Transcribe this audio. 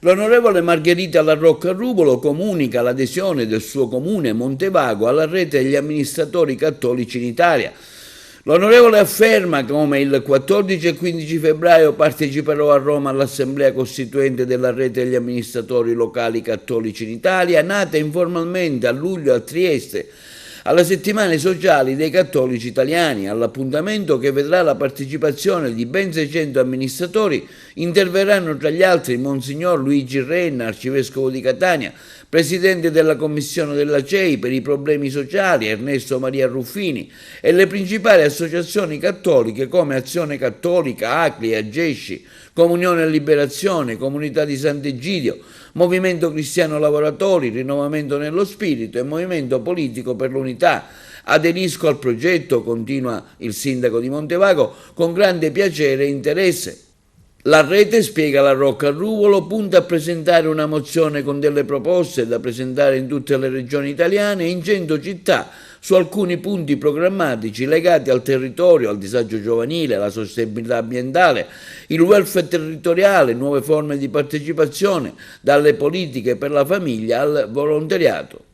L'onorevole Margherita La Rocca Ruvolo comunica l'adesione del suo comune Montevago alla rete degli amministratori cattolici in Italia. L'onorevole afferma come il 14 e 15 febbraio parteciperò a Roma all'Assemblea Costituente della rete degli amministratori locali cattolici in Italia, nata informalmente a luglio a Trieste, alle settimane sociali dei cattolici italiani. All'appuntamento, che vedrà la partecipazione di ben 600 amministratori, interverranno tra gli altri Monsignor Luigi Renna, arcivescovo di Catania, presidente della commissione della CEI per i problemi sociali Ernesto Maria Ruffini, e le principali associazioni cattoliche come Azione Cattolica, ACLI, Agesci, Comunione e Liberazione, Comunità di Sant'Egidio, Movimento Cristiano Lavoratori, Rinnovamento nello Spirito e Movimento Politico per l'Unità. Aderisco al progetto, continua il sindaco di Montevago, con grande piacere e interesse. La rete, spiega La Rocca Ruvolo, punta a presentare una mozione con delle proposte da presentare in tutte le regioni italiane e in 100 città su alcuni punti programmatici legati al territorio, al disagio giovanile, alla sostenibilità ambientale, il welfare territoriale, nuove forme di partecipazione, dalle politiche per la famiglia al volontariato.